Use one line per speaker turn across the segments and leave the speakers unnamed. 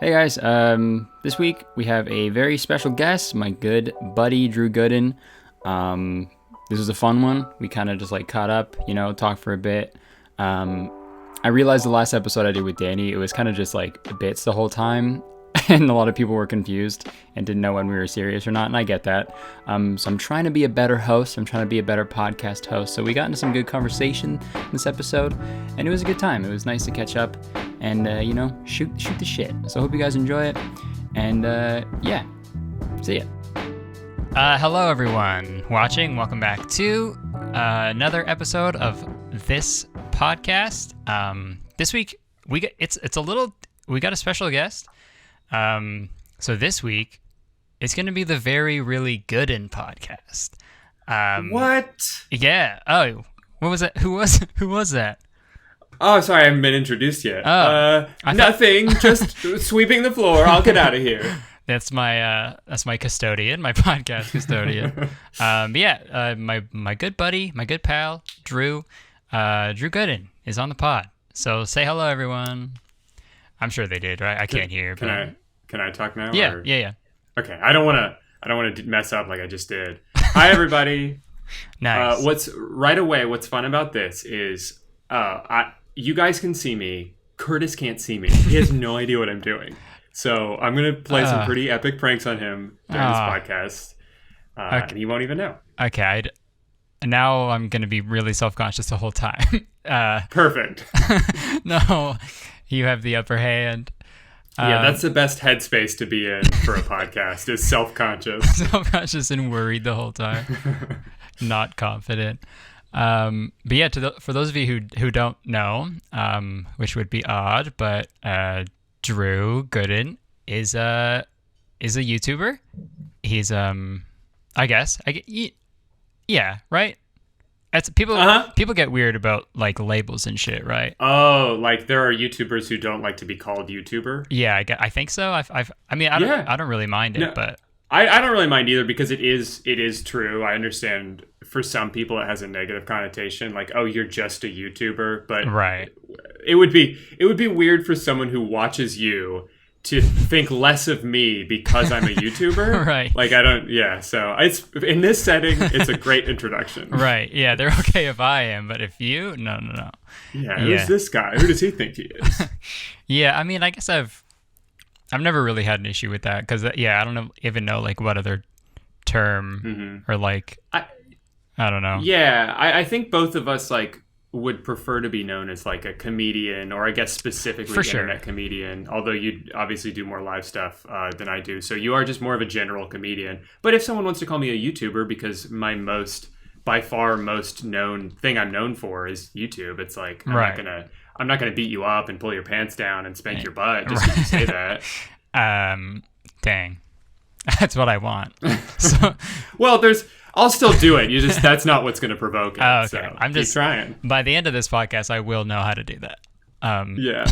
Hey guys, this week we have a very special guest, my good buddy Drew Gooden. This was a fun one. We kind of just like caught up, talked for a bit. I realized the last episode I did with Danny, it was kind of just like bits the whole time, and a lot of people were confused and didn't know when we were serious or not, and I get that. So I'm trying to be a better host. I'm trying to be a better podcast host. So we got into some good conversation in this episode, and it was a good time. It was nice to catch up and, shoot the shit. So I hope you guys enjoy it, and yeah, see ya.
Hello, everyone watching. Welcome back to another episode of this podcast. This week we got a special guest. So this week it's going to be the very really Gooden podcast.
What?
Yeah. Oh, what was that? Who was that?
Oh, sorry, I haven't been introduced yet.
Nothing.
Just sweeping the floor. I'll get out of here.
That's my custodian, my podcast custodian. My good buddy, my good pal, Drew Gooden is on the pod. So say hello, everyone. I'm sure they did, right? I can't hear.
Can I talk now?
Yeah, yeah.
Okay, I don't want to mess up like I just did. Hi, everybody.
Nice.
What's fun about this is you guys can see me. Curtis can't see me. He has no idea what I'm doing. So I'm gonna play some pretty epic pranks on him during this podcast, and he won't even know.
Okay. Now I'm gonna be really self-conscious the whole time.
Perfect.
No, you have the upper hand.
Yeah, that's the best headspace to be in for a podcast, is self-conscious.
Self-conscious and worried the whole time. Not confident. But yeah, for those of you who don't know, which would be odd, but Drew Gooden is a YouTuber. He's yeah, right? That's people get weird about like labels and shit, right?
Oh, like there are YouTubers who don't like to be called YouTuber?
Yeah, I think so. I don't really mind it, but
I don't really mind either, because it is true. I understand for some people it has a negative connotation, like, oh, you're just a YouTuber, but
right.
It would be weird for someone who watches you to think less of me because I'm a YouTuber.
Right.
Like, so it's in this setting, it's a great introduction.
Right. Yeah, they're okay if I am, but if you, no.
Yeah, who's this guy? Who does he think he is?
Yeah, I mean, I guess I've never really had an issue with that, because I don't even know like what other term or like I don't know.
Yeah, I think both of us like would prefer to be known as like a comedian, or I guess specifically internet comedian, although you obviously do more live stuff than I do, so you are just more of a general comedian. But if someone wants to call me a YouTuber, because my by far most known thing I'm known for is YouTube, it's like I'm not gonna beat you up and pull your pants down and spank your butt just because you say that.
Dang, that's what I want. So,
well, I'll still do it. That's not what's going to provoke it.
Oh, okay.
So
I'm just
trying.
By the end of this podcast, I will know how to do that.
Yeah.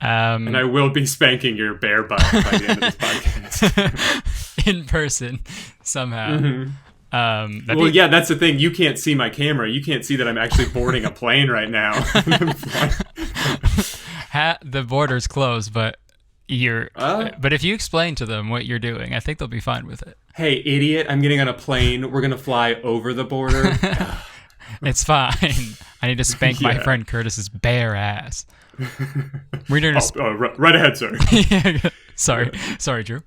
And I will be spanking your bare butt by the end of this podcast.
In person, somehow.
Mm-hmm. Yeah, that's the thing. You can't see my camera. You can't see that I'm actually boarding a plane right now.
The border's closed, but but if you explain to them what you're doing, I think they'll be fine with it.
Hey, idiot, I'm getting on a plane. We're going to fly over the border.
It's fine. I need to spank my friend Curtis's bare ass. We're doing
right ahead, sir.
Yeah, sorry, Drew.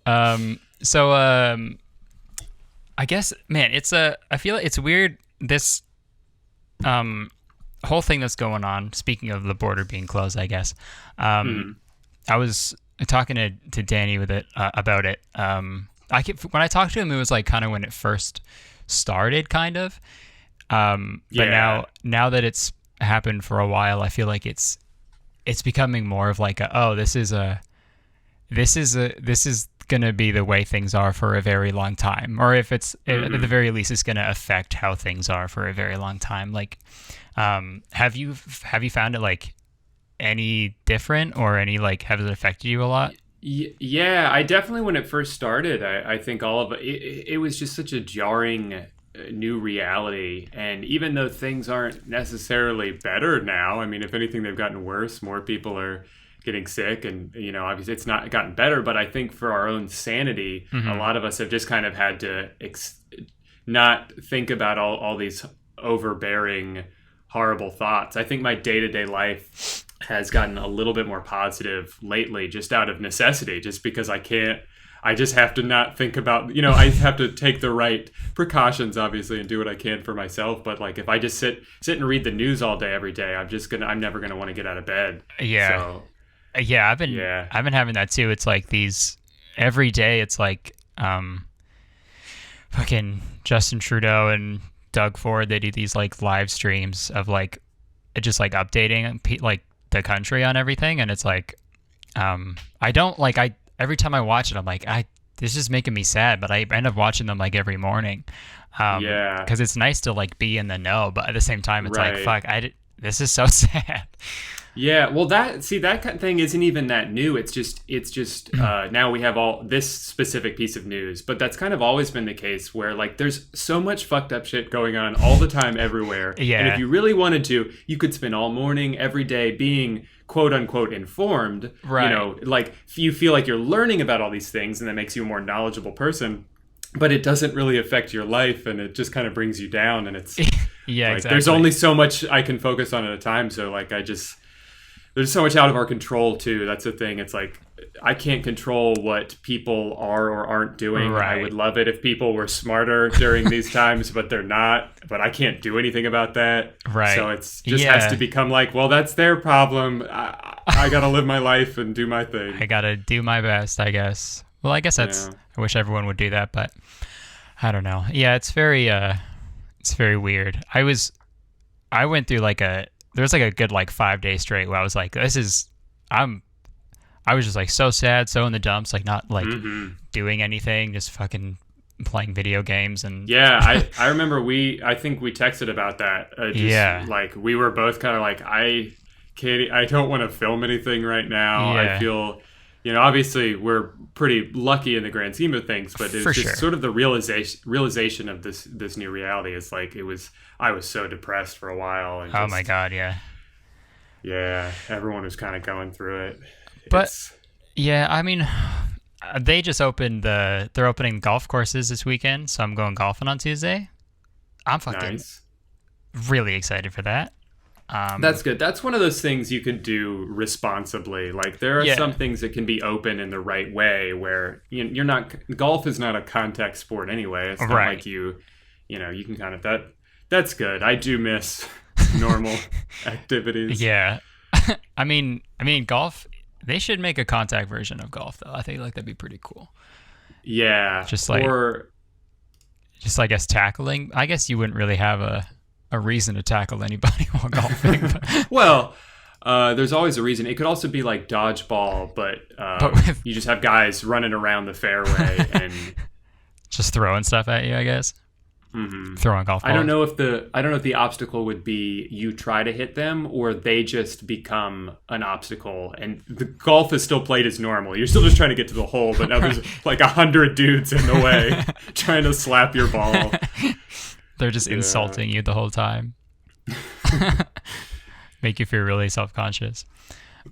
I guess, man, I feel like it's weird, this whole thing that's going on. Speaking of the border being closed, I guess. I was talking to Danny with it about it. When I talked to him, it was like kind of when it first started, kind of. But now that it's happened for a while, I feel like it's becoming more of like this is gonna be the way things are for a very long time, or if it's at the very least, it's gonna affect how things are for a very long time. Like, have you found it like any different, or any like, has it affected you a lot?
Yeah, I definitely, when it first started, I think all of it was just such a jarring new reality. And even though things aren't necessarily better now, I mean, if anything, they've gotten worse. More people are getting sick, and obviously it's not gotten better, but I think for our own sanity, a lot of us have just kind of had to not think about all these overbearing, horrible thoughts. I think my day-to-day life has gotten a little bit more positive lately, just out of necessity, just because I just have to not think about, I have to take the right precautions, obviously, and do what I can for myself. But like, if I just sit and read the news all day, every day, I'm never going to want to get out of bed.
Yeah.
So,
I've been having that too. It's like every day it's like, fucking Justin Trudeau and Doug Ford, they do these like live streams of like, just like updating like the country on everything. And it's like, every time I watch it, I'm like, this is making me sad, but I end up watching them like every morning. Because it's nice to like be in the know, but at the same time, it's like, fuck, this is so sad.
Yeah, well, that kind of thing isn't even that new. It's just now we have all this specific piece of news, but that's kind of always been the case where like there's so much fucked up shit going on all the time everywhere.
Yeah.
And if you really wanted to, you could spend all morning, every day being quote unquote informed.
Right.
Like you feel like you're learning about all these things, and that makes you a more knowledgeable person. But it doesn't really affect your life, and it just kind of brings you down. And it's
yeah,
like,
exactly.
There's only so much I can focus on at a time. So like there's so much out of our control too. That's the thing. It's like I can't control what people are or aren't doing.
Right.
I would love it if people were smarter during these times, but they're not. But I can't do anything about that.
Right.
So it's just has to become like, well, that's their problem. I got to live my life and do my thing.
I got to do my best, I guess. Well, I guess I wish everyone would do that, but I don't know. Yeah, it's very weird. I went through there was like a good like 5 days straight where I was like, I was just like so sad, so in the dumps, like not like doing anything, just fucking playing video games. And
I remember I think we texted about that. Like we were both kind of like, I don't want to film anything right now. I feel, obviously we're pretty lucky in the grand scheme of things, but it's just sort of the realization of this new reality. It's like I was so depressed for a while. And
oh my God, yeah.
Yeah, everyone was kind of going through it.
But yeah, I mean, they just they're opening golf courses this weekend, so I'm going golfing on Tuesday. I'm fucking really excited for that.
That's good. That's one of those things you can do responsibly. Like there are some things that can be open in the right way where you're not, golf is not a contact sport anyway. It's not like you can kind of, that's good. I do miss normal activities.
Yeah. I mean golf, they should make a contact version of golf though. I think like that'd be pretty cool.
Yeah.
Just I guess tackling. I guess you wouldn't really have a reason to tackle anybody while golfing.
Well, there's always a reason. It could also be like dodgeball, but you just have guys running around the fairway and
just throwing stuff at you, I guess. Throwing golf balls.
I don't know if the obstacle would be you try to hit them or they just become an obstacle, and the golf is still played as normal. You're still just trying to get to the hole, but now there's like 100 dudes in the way trying to slap your ball.
They're just insulting you the whole time. Make you feel really self-conscious.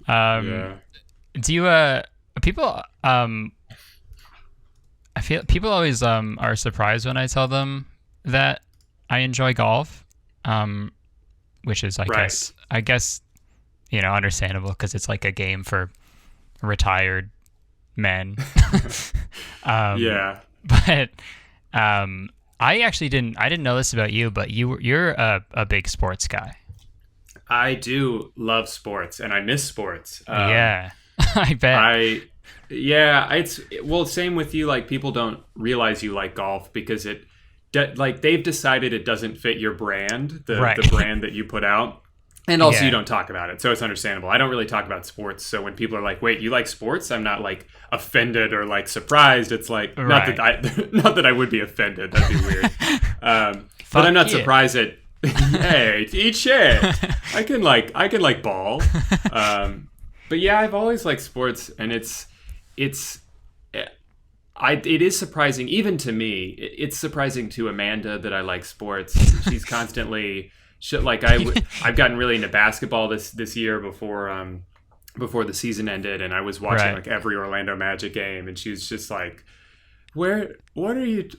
Do you people I feel people always are surprised when I tell them that I enjoy golf, which is I guess understandable because it's like a game for retired men. But I actually didn't know this about you, but you're a big sports guy.
I do love sports and I miss sports.
I bet.
It's same with you. Like people don't realize you like golf because they've decided it doesn't fit your brand, the brand that you put out. And also you don't talk about it. So it's understandable. I don't really talk about sports. So when people are like, wait, you like sports? I'm not like offended or like surprised. It's like, not that I would be offended. That'd be weird. But I'm not surprised at, hey, eat shit. I can like ball. But yeah, I've always liked sports, and it is surprising, even to me. It's surprising to Amanda that I like sports. She's constantly I've gotten really into basketball this year before before the season ended, and I was watching like every Orlando Magic game, and she was just like, why did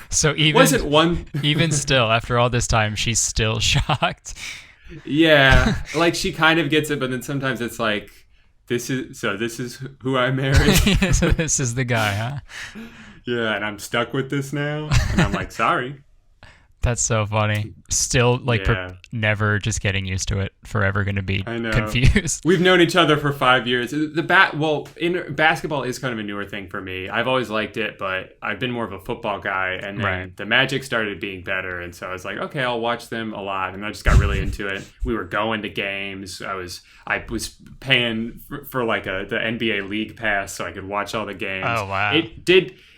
so even
wasn't one
even still after all this time she's still shocked?
Yeah, like she kind of gets it, but then sometimes it's like, this is who I married.
So this is the guy, huh?
Yeah, and I'm stuck with this now, and I'm like, sorry.
That's so funny. Still, like, never just getting used to it. Forever going to be confused.
We've known each other for 5 years. Basketball is kind of a newer thing for me. I've always liked it, but I've been more of a football guy. And then the Magic started being better, and so I was like, okay, I'll watch them a lot. And I just got really into it. We were going to games. I was paying for like the NBA League Pass so I could watch all the games.
Oh wow!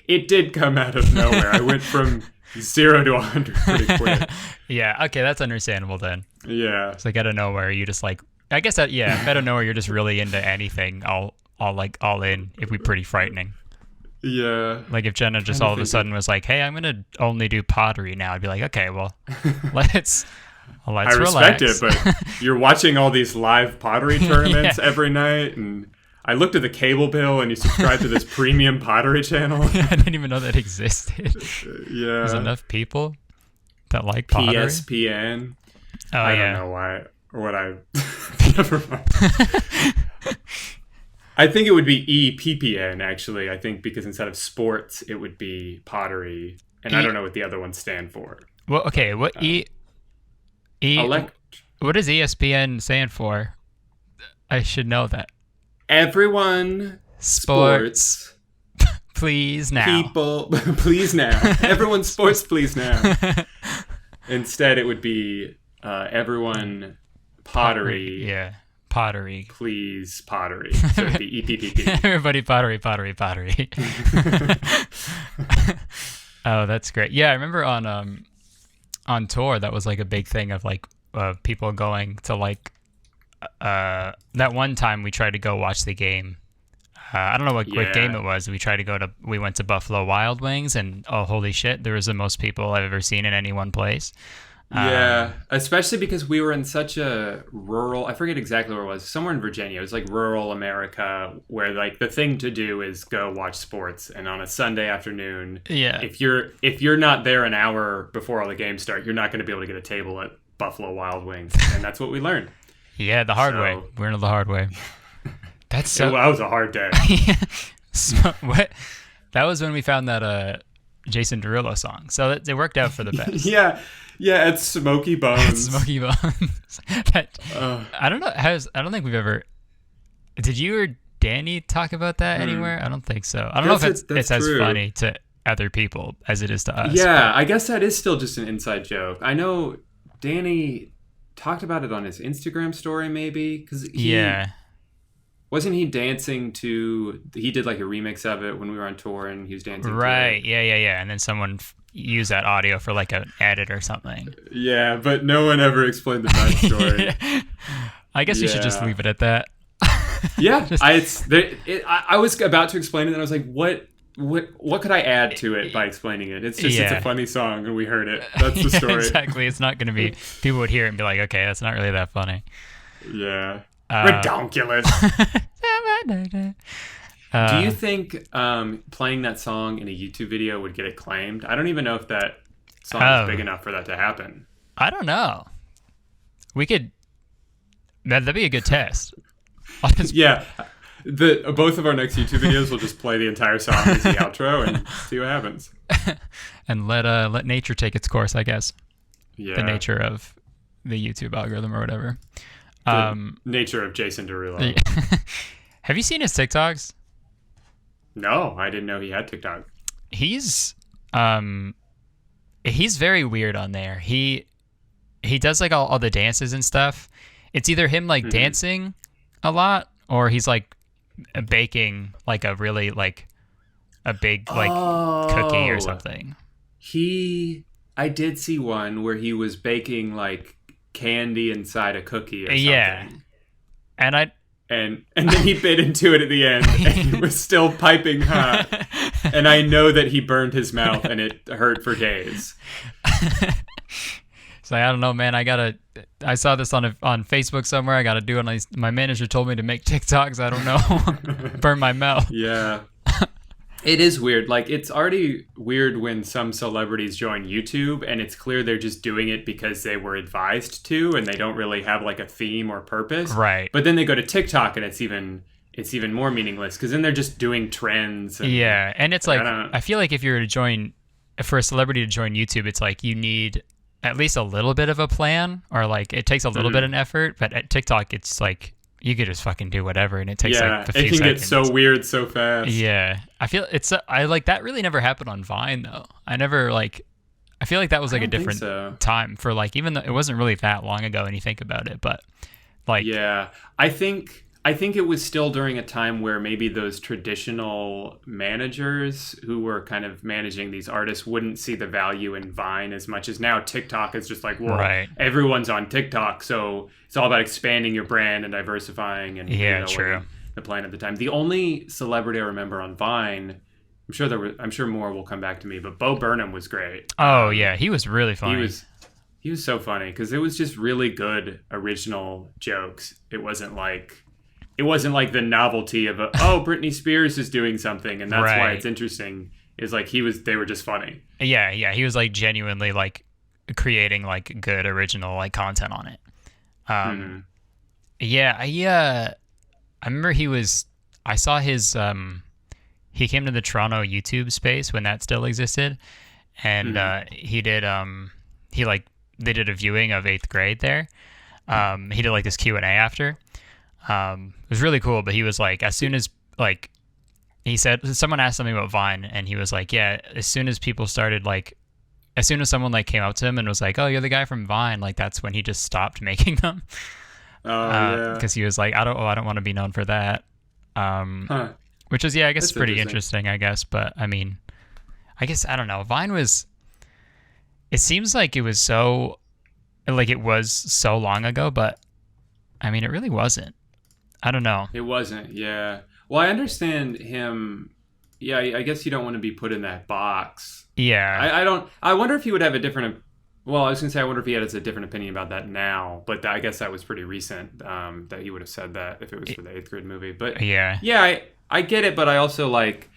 It did come out of nowhere. I went from 0 to 100 pretty quick.
Yeah, okay, that's understandable then.
Yeah.
It's like out of nowhere, you just like, I guess that, out of nowhere, you're just really into anything, all in, it'd be pretty frightening.
Yeah.
Like if Jenna just all of a sudden was like, hey, I'm going to only do pottery now, I'd be like, okay, well, let's
I respect it, but you're watching all these live pottery tournaments every night, and I looked at the cable bill, and you subscribe to this premium pottery channel.
I didn't even know that existed.
Yeah.
There's enough people that like pottery.
PSPN.
Oh,
I don't know why. Never mind. I think it would be EPPN, actually. I think because instead of sports, it would be pottery. And I don't know what the other ones stand for.
Well, okay. What what does ESPN stand for? I should know that.
Everyone sports
please now.
People please now. Everyone sports please now. Instead it would be everyone pottery.
Yeah. Pottery.
Please pottery. So it'd be EPPP.
Everybody pottery. Oh, that's great. Yeah, I remember on tour that was like a big thing of like people going to like that one time we tried to go watch the game. I don't know what game it was. We went to Buffalo Wild Wings, and oh, holy shit, there was the most people I've ever seen in any one place.
Yeah, especially because we were in such a rural, I forget exactly where it was, somewhere in Virginia. It was like rural America where like the thing to do is go watch sports. And on a Sunday afternoon, if you're not there an hour before all the games start, you're not going to be able to get a table at Buffalo Wild Wings. And that's what we learned.
Yeah, the hard way. We're in the hard way. That's so.
That was a hard day.
What? That was when we found that Jason Derulo song. So it worked out for the best.
Yeah, it's Smoky Bones.
Smoky Bones. I don't know. I don't think we've ever. Did you or Danny talk about that anywhere? I don't think so. I don't know if it's as funny to other people as it is to us.
Yeah, but I guess that is still just an inside joke. I know Danny talked about it on his Instagram story, maybe, because wasn't he dancing to? He did like a remix of it when we were on tour, and he was dancing.
Right? To it. Yeah. And then someone used that audio for like an edit or something.
Yeah, but no one ever explained the backstory.
I guess we should just leave it at that.
Yeah, I was about to explain it, and I was like, what could I add to it by explaining it? It's just it's a funny song, and we heard it. That's the story.
Exactly. It's not going to be. People would hear it and be like, okay, that's not really that funny.
Yeah. Redonkulous. Do you think playing that song in a YouTube video would get it claimed? I don't even know if that song is big enough for that to happen.
I don't know. We could. That'd be a good test.
Yeah. Both of our next YouTube videos will just play the entire song as the outro and see what happens.
And let nature take its course, I guess.
Yeah.
The nature of the YouTube algorithm or whatever.
Nature of Jason Derulo.
Have you seen his TikToks?
No, I didn't know he had TikTok.
He's very weird on there. He does like all the dances and stuff. It's either him like dancing a lot, or he's like baking like a really like a big like cookie or something.
I did see one where he was baking like candy inside a cookie or something.
Yeah. And
then he bit into it at the end, and it was still piping hot. And I know that he burned his mouth, and it hurt for days.
like, I don't know, man. I saw this on Facebook somewhere. I gotta do it. My manager told me to make TikToks. I don't know. Burn my mouth.
Yeah. It is weird. Like, it's already weird when some celebrities join YouTube and it's clear they're just doing it because they were advised to and they don't really have like a theme or purpose.
Right.
But then they go to TikTok and it's even more meaningless because then they're just doing trends.
Yeah. And it's like, I feel like if you're for a celebrity to join YouTube, it's like you need at least a little bit of a plan, or like it takes a little bit of effort. But at TikTok, it's like you could just fucking do whatever, and it takes like a few seconds.
It can get so weird so fast.
Yeah, I feel I like that really never happened on Vine though. I feel like that was like a different time for like, even though it wasn't really that long ago when you think about it, but like
I think it was still during a time where maybe those traditional managers who were kind of managing these artists wouldn't see the value in Vine as much as now. TikTok is just like, well, everyone's on TikTok, so it's all about expanding your brand and diversifying and
true.
The plan at the time. The only celebrity I remember on Vine, I'm sure more will come back to me, but Bo Burnham was great.
Oh yeah, he was really funny.
He was so funny because it was just really good original jokes. It wasn't like the novelty of Britney Spears is doing something and that's why it's interesting. Is like they were just funny.
Yeah, he was like genuinely like creating like good original like content on it. I remember I saw his he came to the Toronto YouTube space when that still existed, and he did they did a viewing of 8th grade there. He did like this Q&A after. It was really cool, but he was like, as soon as like he said, someone asked something about Vine, and he was like, yeah, as soon as someone like came up to him and was like, oh, you're the guy from Vine, like that's when he just stopped making them. Because he was like, I don't want to be known for that. Which is, I guess, that's pretty interesting, I guess. But I mean, I guess, I don't know. Vine it seems like it was so long ago, but I mean, it really wasn't. I don't know.
It wasn't, yeah. Well, I understand him. Yeah, I guess you don't want to be put in that box.
Yeah.
I wonder if he would have a different. Well, I was going to say, I wonder if he has a different opinion about that now. But I guess that was pretty recent that he would have said that if it was for the 8th grade movie. But yeah, I get it. But I also like,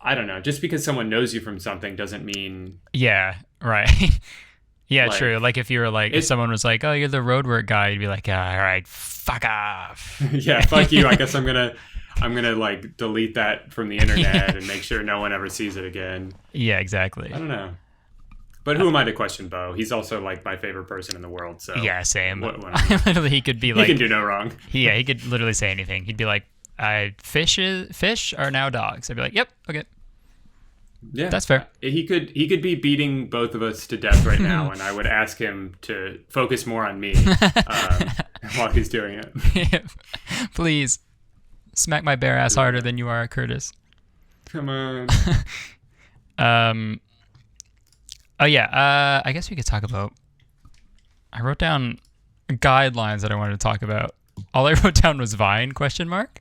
I don't know. Just because someone knows you from something doesn't mean.
Yeah, right. Yeah, like, true. Like if you were like, if someone was like, "Oh, you're the roadwork guy," you'd be like, "All right, fuck off."
Yeah, fuck you. I guess I'm gonna like delete that from the internet and make sure no one ever sees it again.
Yeah, exactly.
I don't know. But who am I to question Bo? He's also like my favorite person in the world. So
yeah, same. Literally, he could be like,
he can do no wrong.
Yeah, he could literally say anything. He'd be like, "Fish are now dogs." I'd be like, "Yep, okay."
Yeah,
that's fair.
He could be beating both of us to death right now, and I would ask him to focus more on me while he's doing it.
Please smack my bare ass harder than you are, Curtis.
Come on.
Oh yeah. I guess we could talk about. I wrote down guidelines that I wanted to talk about. All I wrote down was Vine ?
Vine?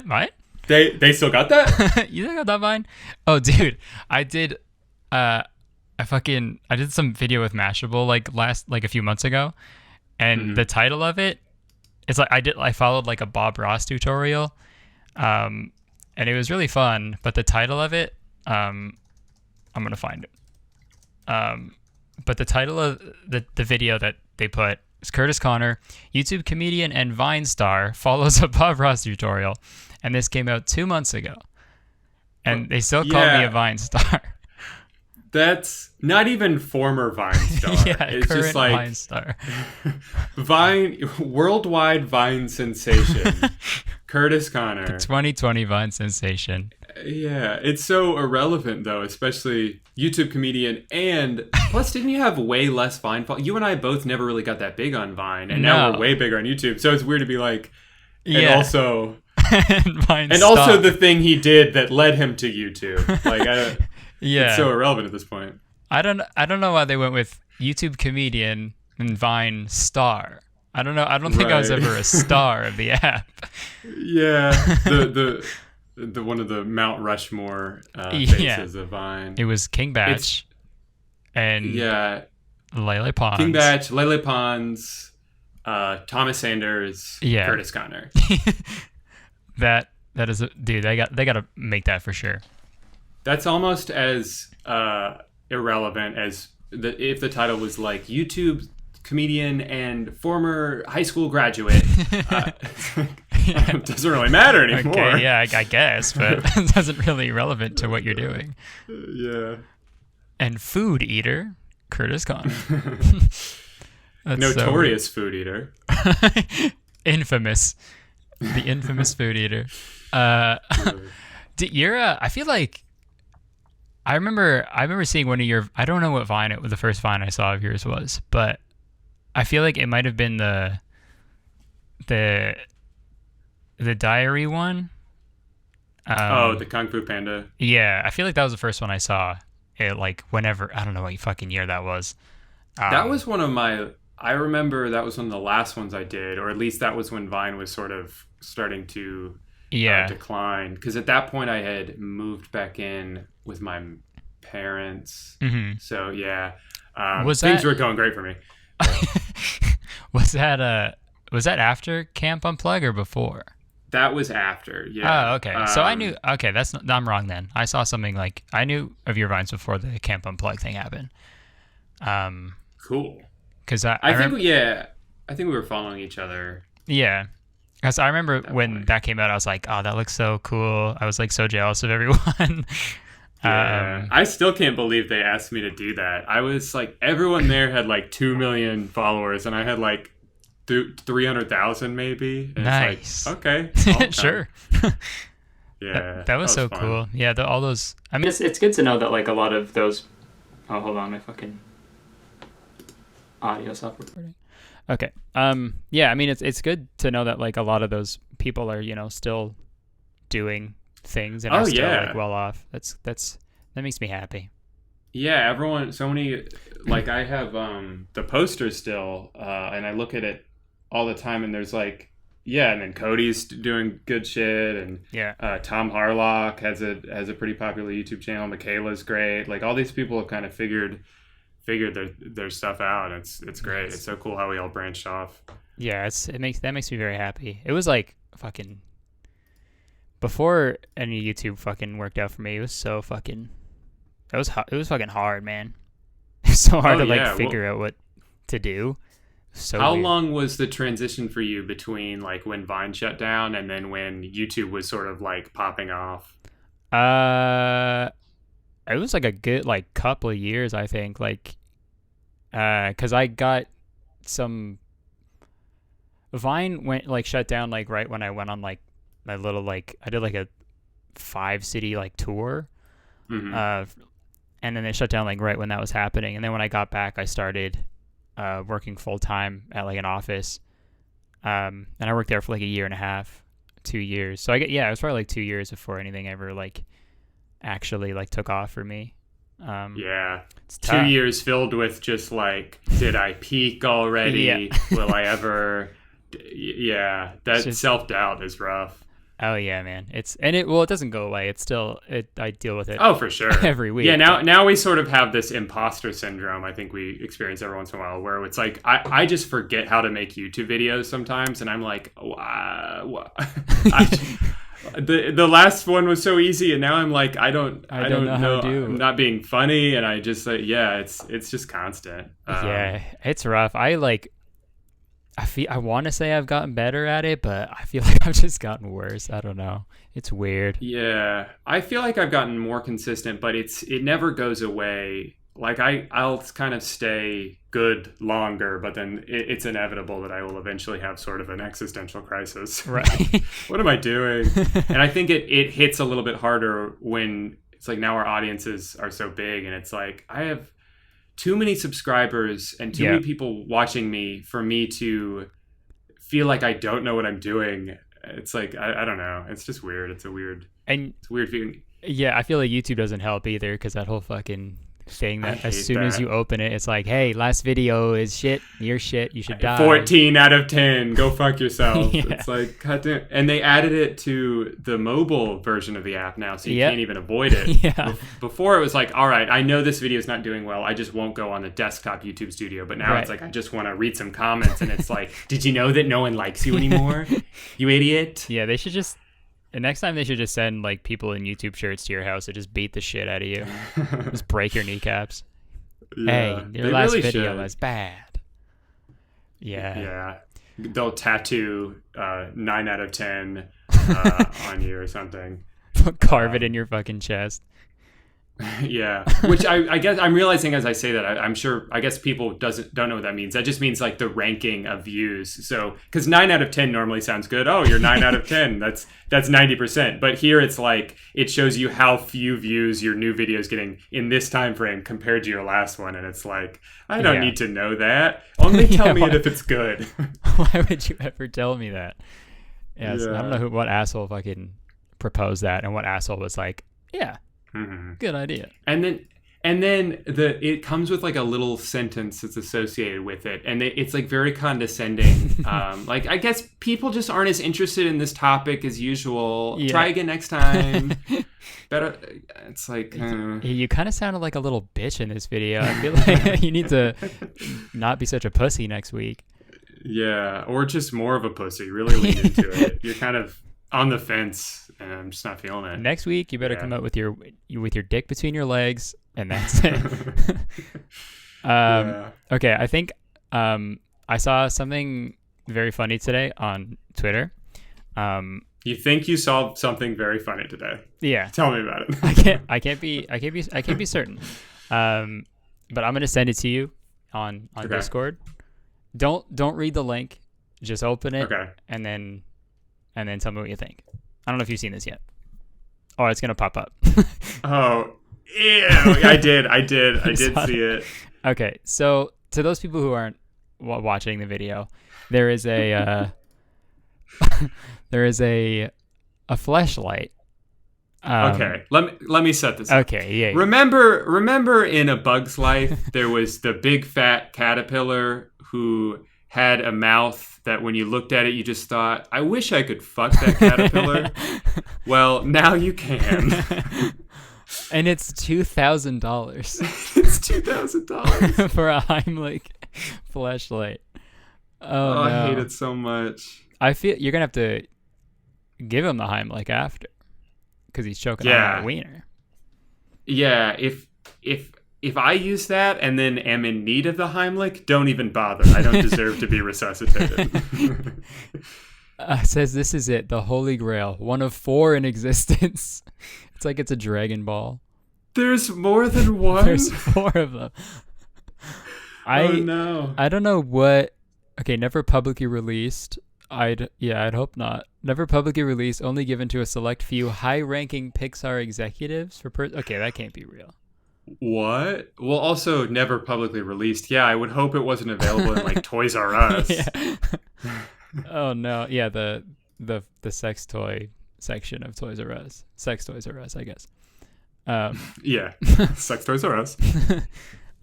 Vine?
They still got that?
You still got that Vine? Oh, dude, I did. I did some video with Mashable like a few months ago, and the title of it is like I followed like a Bob Ross tutorial, and it was really fun. But the title of it, I'm gonna find it. But the title of the video that they put is Curtis Connor, YouTube comedian and Vine star, follows a Bob Ross tutorial. And this came out 2 months ago. And they still call me a Vine star.
That's not even former Vine star.
Yeah,
it's
current
just like
Vine star.
Vine, worldwide Vine sensation. Curtis Connor.
The 2020 Vine sensation.
Yeah, it's so irrelevant though, especially YouTube comedian. And plus, didn't you have way less Vine? You and I both never really got that big on Vine. And now we're way bigger on YouTube. So it's weird to be like, and also... and also the thing he did that led him to YouTube. Like, it's so irrelevant at this point.
I don't know why they went with YouTube comedian and Vine star. I don't know. I don't think I was ever a star of the app.
Yeah, the one of the Mount Rushmore faces of Vine.
It was King Batch, and
yeah.
Lele Pons.
King Batch, Lele Pons, Thomas Sanders, Curtis Connor.
That is dude. They got to make that for sure.
That's almost as irrelevant as if the title was like YouTube comedian and former high school graduate. It doesn't really matter anymore.
Okay, yeah, I guess, but it doesn't really relevant to what you're doing.
Yeah.
And food eater, Curtis Connor.
Notorious food eater.
Infamous. The infamous food eater. You're I feel like I remember seeing one of your, I don't know what the first Vine I saw of yours was, but I feel like it might have been the diary one.
The Kung Fu Panda.
Yeah, I feel like that was the first one I saw. It like whenever, I don't know what fucking year that was.
That was one of my, I remember that was one of the last ones I did, or at least that was when Vine was sort of starting to decline. Because at that point I had moved back in with my parents. Mm-hmm. So yeah, things were going great for me.
Was that after Camp Unplug or before?
That was after, yeah.
Oh, okay. So I knew. Okay, I'm wrong then. I saw something like I knew of your Vines before the Camp Unplug thing happened.
Cool.
Because
I think we were following each other.
Yeah, because I remember when that came out, I was like, oh, that looks so cool. I was like so jealous of everyone.
Yeah. I still can't believe they asked me to do that. I was like, everyone there had like 2 million followers, and I had like 300,000 maybe. And
nice.
It's like, okay.
Sure.
Yeah.
That was so fun. Cool. Yeah. All those. I mean,
it's good to know that like a lot of those. Oh, hold on, my fucking audio stopped recording. Okay. Yeah. I mean, it's good to know that like a lot of those people are still doing things and are still like well off. That makes me happy.
Yeah, everyone, so many, like I have the poster still, and I look at it all the time, and there's like, and then Cody's doing good shit, and Tom Harlock has a pretty popular YouTube channel. Michaela's great. Like all these people have kind of figured their stuff out. It's great. It's so cool how we all branched off. Yeah,
that makes me very happy. It was like fucking before any YouTube fucking worked out for me. It was so fucking. It was fucking hard, man. It's so hard to figure out what to do. So
how
weird.
long was the transition for you between like when Vine shut down and then when YouTube was sort of like popping off?
It was like a good like couple of years, I think. Like, because I got some. Vine went like shut down like right when I went on like my little like I did like a 5-city like tour. Mm-hmm. And then they shut down like right when that was happening. And then when I got back, I started working full time at like an office. And I worked there for like a year and a half, 2 years. So it was probably like 2 years before anything ever like actually like took off for me.
It's 2 years filled with just like, did I peak already? Will I ever? Yeah, that self-doubt is rough.
Oh yeah, man. It doesn't go away. I deal with it.
Oh, for sure.
Every week.
Yeah, now we sort of have this imposter syndrome. I think we experience every once in a while where it's like I just forget how to make YouTube videos sometimes, and I'm like, wow. The last one was so easy, and now I'm like, I don't know how to do. I'm not being funny, and I just it's just constant.
It's rough. I want to say I've gotten better at it, but I feel like I've just gotten worse. I don't know. It's weird.
Yeah, I feel like I've gotten more consistent, but it never goes away. Like I'll kind of stay good longer, but then it's inevitable that I will eventually have sort of an existential crisis.
Right.
What am I doing? And I think it hits a little bit harder when it's like now our audiences are so big, and it's like I have too many subscribers and too many people watching me for me to feel like I don't know what I'm doing. It's like, I don't know. It's just weird. It's a weird feeling.
Yeah, I feel like YouTube doesn't help either, because that whole fucking thing that as soon as you open it, it's like, hey, last video is shit. You're shit. You should die.
14 out of 10. Go fuck yourself.
Yeah.
It's like, goddamn. And they added it to the mobile version of the app now, so you can't even avoid it.
Yeah.
Before it was like, all right, I know this video is not doing well. I just won't go on the desktop YouTube studio. But now it's like, I just want to read some comments. And it's like, did you know that no one likes you anymore? You idiot.
Yeah, they should just... And next time they should just send like people in YouTube shirts to your house to just beat the shit out of you. Just break your kneecaps.
Yeah,
hey, your last
really
video was bad. Yeah.
Yeah. They'll tattoo 9 out of 10 on you or something.
Carve it in your fucking chest.
Yeah, which I guess I'm realizing as I say that I'm sure I guess people don't know what that means. That just means like the ranking of views. So because 9 out of 10 normally sounds good. Oh, you're 9 out of 10. That's 90%. But here it's like it shows you how few views your new video is getting in this time frame compared to your last one, and it's like I don't need to know that. Only tell me it if it's good.
Why would you ever tell me that? Yeah, I don't know what asshole fucking proposed that, and what asshole was like, yeah.
Mm-hmm.
Good idea.
And then it comes with like a little sentence that's associated with it, and it's like very condescending. Like I guess people just aren't as interested in this topic as usual. Yeah. Try again next time. Better. It's like
you kind of sounded like a little bitch in this video. I feel like you need to not be such a pussy next week.
Yeah, or just more of a pussy. Really lean into it. You're kind of on the fence, and I'm just not feeling it.
Next week, you better come out with your dick between your legs, and that's it. Okay, I think I saw something very funny today on Twitter.
You think you saw something very funny today?
Yeah.
Tell me about it.
I can't be certain. But I'm gonna send it to you on Discord. Don't read the link. Just open it.
Okay.
And then tell me what you think. I don't know if you've seen this yet. Oh, it's going to pop up.
Oh, ew. I did see it.
Okay, so to those people who aren't watching the video, there is a fleshlight.
Okay, let me set this up.
Okay, yeah.
Remember in A Bug's Life, there was the big fat caterpillar who had a mouth that when you looked at it, you just thought, I wish I could fuck that caterpillar. Well, now you can.
And it's $2,000.
It's $2,000
for a Heimlich fleshlight. Oh, no.
I hate it so much.
I feel you're going to have to give him the Heimlich after because he's choking on a wiener.
Yeah, if I use that and then am in need of the Heimlich, don't even bother. I don't deserve to be resuscitated.
Says this is it, the Holy Grail, one of 4 in existence. It's like it's a Dragon Ball.
There's more than one?
There's 4 of them.
Oh no.
I don't know what... Okay, never publicly released. I'd hope not. Never publicly released, only given to a select few high-ranking Pixar executives for... Okay, that can't be real.
What? Well, also never publicly released. Yeah, I would hope it wasn't available in like Toys R Us.
Yeah. Oh no. Yeah, the sex toy section of Toys R Us. Sex Toys R Us, I guess.
Yeah. Sex Toys R Us.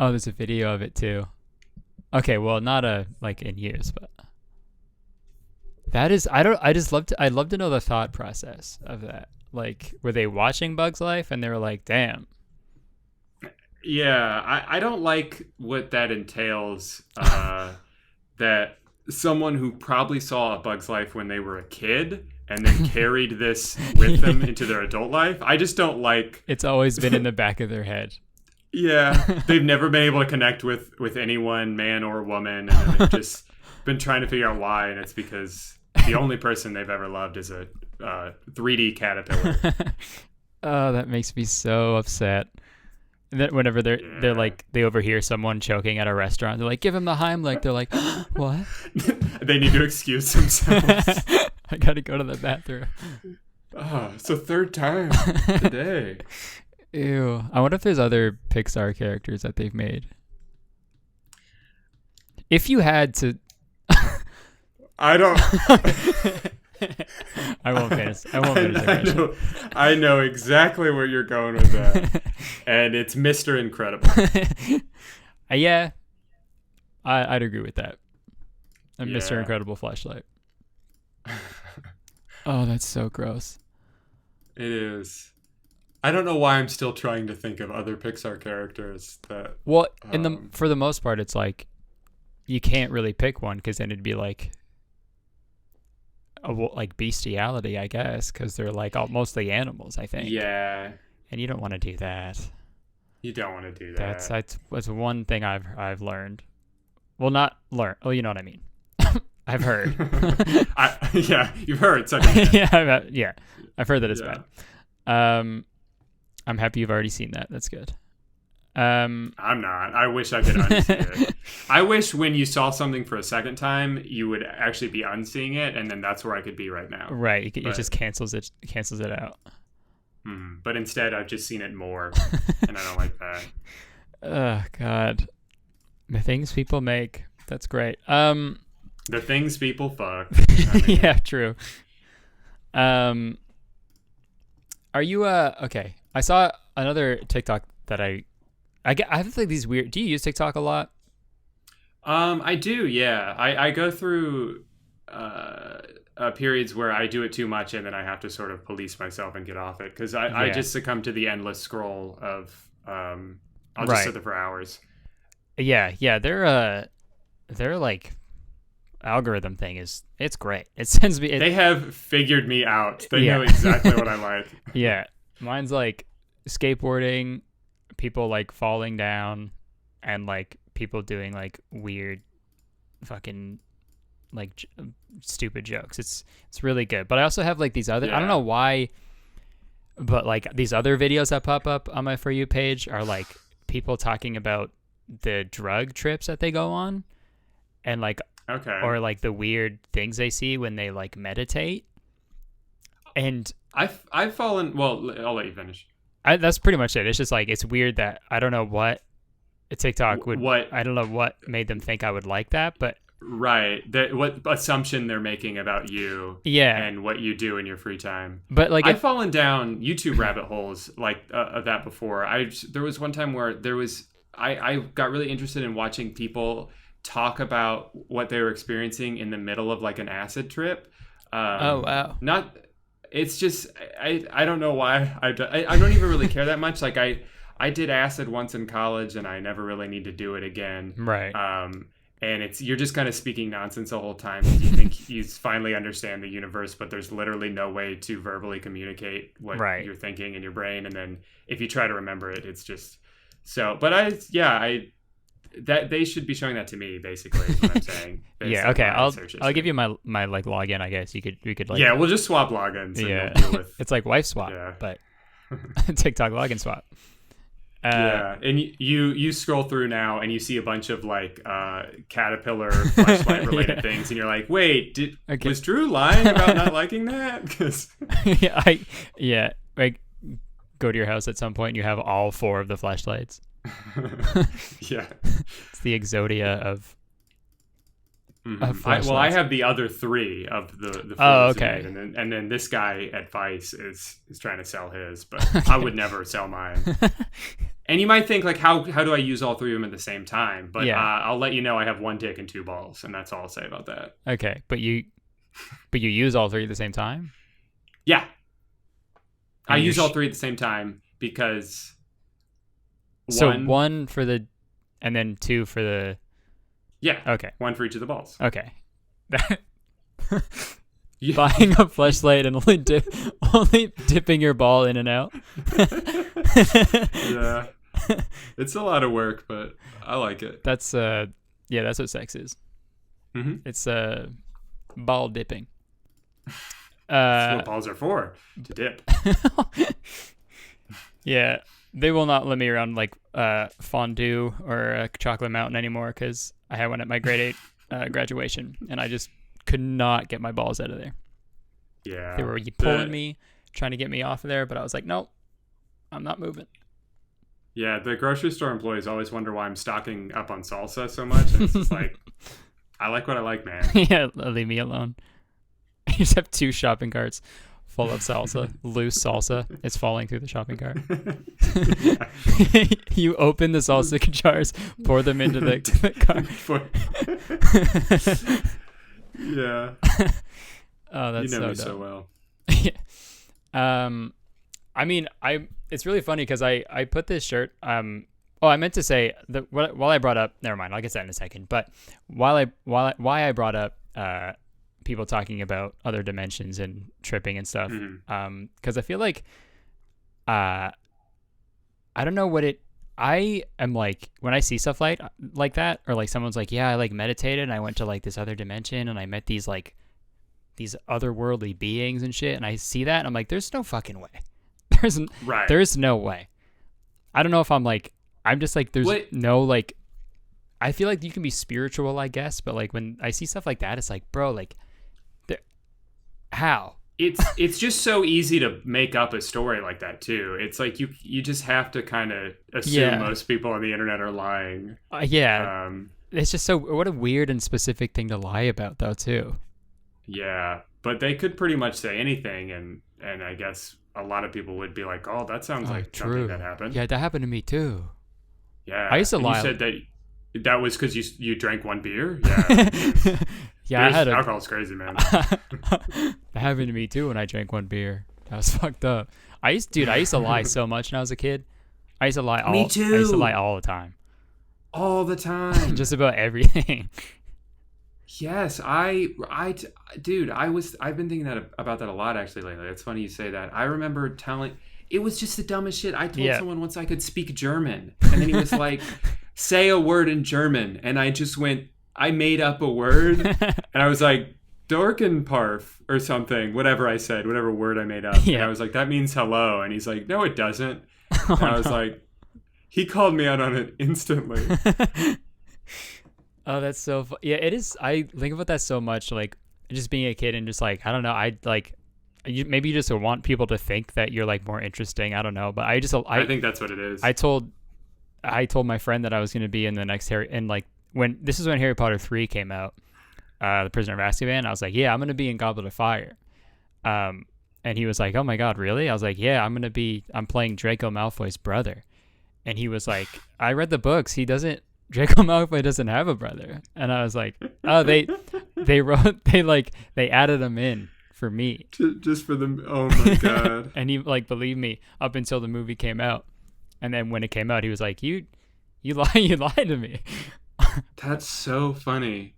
Oh, there's a video of it too. Okay, well, not like in use, but that is I'd love to know the thought process of that. Like, were they watching Bug's Life and they were like, damn.
Yeah, I don't like what that entails. That someone who probably saw A Bug's Life when they were a kid and then carried this with them into their adult life. I just don't like...
It's always been in the back of their head.
Yeah, they've never been able to connect with anyone, man or woman, and they've just been trying to figure out why, and it's because the only person they've ever loved is a 3D caterpillar.
Oh, that makes me so upset. That whenever they're like, they overhear someone choking at a restaurant, they're like, give him the Heimlich. They're like, what?
They need to excuse themselves.
I gotta go to the bathroom.
Oh, it's the 3rd time today.
Ew. I wonder if there's other Pixar characters that they've made. If you had to...
I don't...
I won't finish. gross. I won't put it in.
I know exactly where you're going with that. And it's Mr. Incredible.
Yeah. I'd agree with that. A Mr. Incredible flashlight. Oh, that's so gross.
It is. I don't know why I'm still trying to think of other Pixar characters that.
Well, for the most part, it's like you can't really pick one because then it'd be like bestiality, I guess, because they're like mostly animals, I think.
Yeah.
And you don't want to do that.
You don't want to do that.
That's one thing I've learned. Well, not learned. Oh, you know what I mean. I've heard.
You've heard.
Yeah, I've heard that it's bad. I'm happy you've already seen that. That's good.
I'm not. I wish I could unsee it. I wish when you saw something for a second time, you would actually be unseeing it, and then that's where I could be right now.
Right. It just cancels it out.
But instead, I've just seen it more, and I don't like that.
Oh, God. The things people make. That's great.
The things people fuck.
Yeah, true. Are you okay? I saw another TikTok that I have like these weird. Do you use TikTok a lot?
I do. Yeah, I go through periods where I do it too much, and then I have to sort of police myself and get off it because I just succumb to the endless scroll of I'll just sit there for hours. Yeah.
They're like algorithm thing it's great. It sends me.
They have figured me out. They know exactly what I like.
Yeah, mine's like skateboarding, people like falling down, and like people doing like weird, fucking like stupid jokes. It's really good. But I also have like these other. I don't know why, but like these other videos that pop up on my For You page are like people talking about the drug trips that they go on, and like.
Okay.
Or like the weird things they see when they like meditate. And
I've fallen. Well, I'll let you finish.
That's pretty much it. It's just like it's weird that I don't know what TikTok would. I don't know what made them think I would like that, but
right. What assumption they're making about you?
Yeah.
And what you do in your free time.
But like
I've fallen down YouTube rabbit holes like of that before. There was one time where I got really interested in watching people talk about what they were experiencing in the middle of like an acid trip.
Oh wow!
It's just I don't know why I don't even really care that much. Like I did acid once in college and I never really need to do it again.
Right.
And you're just kind of speaking nonsense the whole time. You think you finally understand the universe, but there's literally no way to verbally communicate what you're thinking in your brain. And then if you try to remember it, it's just so. But that they should be showing that to me, basically, is what I'm saying.
Yeah, okay. I'll give you my like login, I guess. We could like
we'll just swap logins. And
deal with... It's like wife swap, but TikTok login swap.
And you scroll through now and you see a bunch of like caterpillar flashlight related things, and you're like, wait, was Drew lying about not liking that? Because
like go to your house at some point and you have all 4 of the flashlights.
Yeah,
it's the Exodia of.
I have the other 3 of the.
Oh, okay.
And then this guy at Vice is trying to sell his, but I would never sell mine. And you might think like, how do I use all 3 of them at the same time? But I'll let you know I have 1 dick and 2 balls, and that's all I'll say about that.
Okay, but you use all 3 at the same time?
Yeah, I use all 3 at the same time because.
One for the, and then 2 for the.
Yeah.
Okay.
1 for each of the balls.
Okay. Buying a fleshlight and only dipping your ball in and out.
Yeah. It's a lot of work, but I like it.
That's that's what sex is.
Mm-hmm.
It's ball dipping.
That's what balls are for, to dip.
Yeah. They will not let me around like fondue or chocolate mountain anymore because I had one at my grade 8 graduation and I just could not get my balls out of there.
Yeah.
They were pulling me, trying to get me off of there, but I was like, nope, I'm not moving.
Yeah, the grocery store employees always wonder why I'm stocking up on salsa so much. And it's just like, I like what I like, man.
Yeah, leave me alone. I just have 2 shopping carts full of salsa, loose salsa. It's falling through the shopping cart. You open the salsa jars, pour them into the cart.
Yeah.
Oh, that's
you know
so
me
dumb.
so well.
I mean, it's really funny because I put this shirt. I meant to say that while I brought up, never mind, I'll get to that in a second. But why I brought up people talking about other dimensions and tripping and stuff, because I feel like, I don't know what I am like when I see stuff like that, or like someone's like, yeah, I like meditated and I went to like this other dimension and I met these otherworldly beings and shit, and I see that and I'm like, there's no fucking way. There's no way. I don't know if I'm just like, there's no like, I feel like you can be spiritual, I guess, but like when I see stuff like that, it's like, bro, like, how?
It's just so easy to make up a story like that too. It's like you just have to kind of assume most people on the internet are lying.
It's just what a weird and specific thing to lie about, though, too.
Yeah, but they could pretty much say anything, and I guess a lot of people would be like, "Oh, that sounds like
true.
something that happened."
Yeah, that happened to me too.
Yeah,
I used to lie.
You said that was because you drank one beer. Yeah,
yeah.
Alcohol's crazy, man.
That happened to me too when I drank one beer. That was fucked up. I used to lie so much when I was a kid. I used to lie
Me too.
I used to lie all the time.
All the time.
Just about everything.
Yes, dude, I've been thinking about that a lot actually lately. It's funny you say that. I remember it was just the dumbest shit. I told someone once I could speak German, and then he was like, say a word in German, and I made up a word, and I was like, Dorkenparf or something, whatever I said, whatever word I made up. Yeah. And I was like, that means hello, and he's like, no, it doesn't. And I was like, he called me out on it instantly.
Oh, that's so fun. Yeah, it is. I think about that so much, like just being a kid and just like, I don't know, maybe you just want people to think that you're like more interesting. I don't know, but I
think that's what it is.
I told my friend that I was going to be in the next when Harry Potter 3 came out, The Prisoner of Azkaban. I was like, yeah, I'm going to be in Goblet of Fire. And he was like, oh my God, really? I was like, yeah, I'm playing Draco Malfoy's brother. And he was like, I read the books. Draco Malfoy doesn't have a brother. And I was like, oh, they added him in for me.
Just for them. Oh my God.
And he believed me up until the movie came out. And then when it came out, he was like, you lied to me.
That's so funny.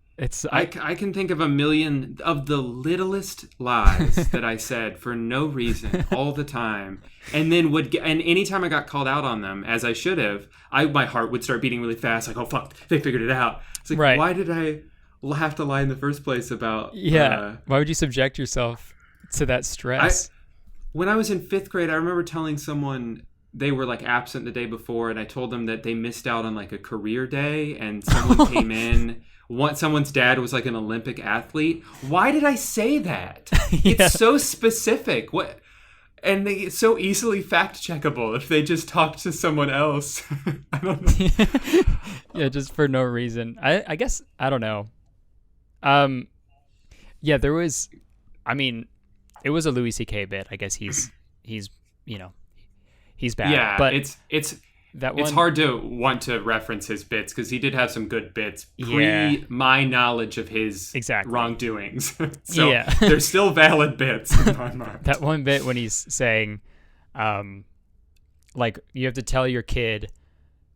I can think of a million of the littlest lies that I said for no reason all the time, and then and anytime I got called out on them, as I should have, my heart would start beating really fast, like, oh fuck, they figured it out. It's like, right. Why did I have to lie in the first place about?
Yeah, why would you subject yourself to that stress?
When I was in 5th grade, I remember telling someone they were like absent the day before, and I told them that they missed out on like a career day, and someone came in. Someone's dad was like an Olympic athlete. Why did I say that? Yeah. It's so specific. What? And it's so easily fact checkable if they just talk to someone else. I don't know.
Yeah, just for no reason. I guess I don't know. Yeah, there was. I mean, it was a Louis C.K. bit. I guess he's he's bad.
Yeah,
but
it's
that one,
it's hard to want to reference his bits because he did have some good bits my knowledge of his wrongdoings. So they're still valid bits in my mind.
That one bit when he's saying, like, you have to tell your kid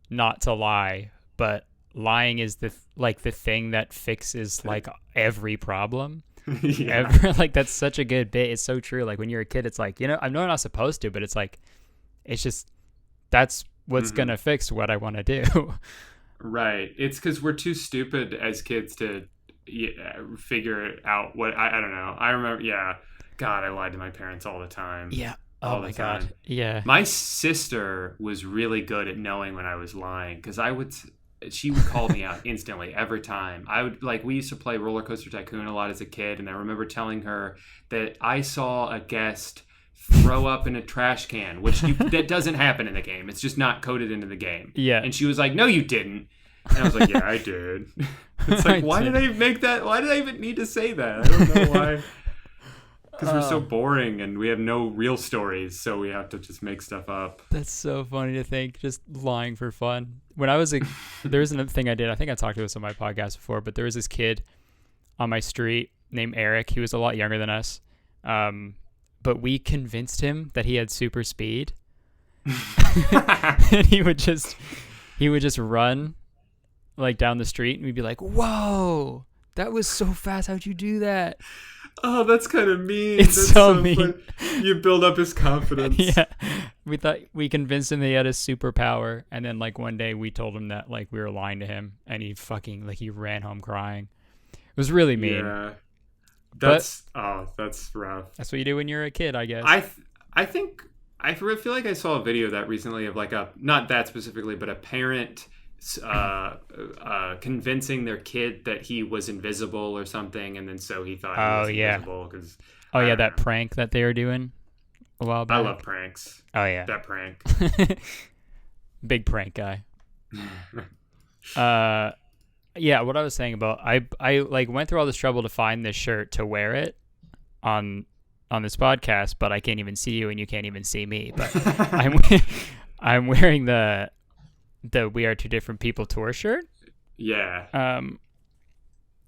not to lie, but lying is the thing that fixes like every problem. Like, that's such a good bit. It's so true. Like, when you're a kid, it's like, I know I'm not supposed to, but it's like, it's just, that's what's gonna fix what I want to do.
Right. It's because we're too stupid as kids to figure out what I don't know. I remember. Yeah. God, I lied to my parents all the time.
Yeah. Oh my God. Yeah.
My sister was really good at knowing when I was lying because she would call me out instantly every time. We used to play Roller Coaster Tycoon a lot as a kid, and I remember telling her that I saw a guest throw up in a trash can, which that doesn't happen in the game. It's just not coded into the game.
Yeah.
And she was like, no, you didn't. And I was like, yeah, I did. It's like, why did I make that? Why did I even need to say that? I don't know why. because we're so boring and we have no real stories, so we have to just make stuff up.
That's so funny to think, just lying for fun. When I was there was another thing I did. I think I talked to this on my podcast before, but there was this kid on my street named Eric. He was a lot younger than us, but we convinced him that he had super speed, and he would just run like down the street, and we'd be like, "Whoa, that was so fast! How'd you do that?"
Oh, that's kind of mean.
It's
that's
so mean.
Fun. You build up his confidence.
Yeah, we thought we convinced him that he had a superpower, and then like one day we told him that like we were lying to him, and he fucking like he ran home crying. It was really mean.
Yeah, that's rough.
That's what you do when you're a kid, I guess.
I think I feel like I saw a video of that recently of like not that specifically, but a parent convincing their kid that he was invisible or something, and then so he thought he was invisible because
that prank that they were doing a while back.
I love pranks.
Oh yeah,
that prank.
Big prank guy. Yeah, what I was saying about I like went through all this trouble to find this shirt to wear it on this podcast, but I can't even see you and you can't even see me. But I'm wearing the We Are Two Different People tour shirt.
Yeah.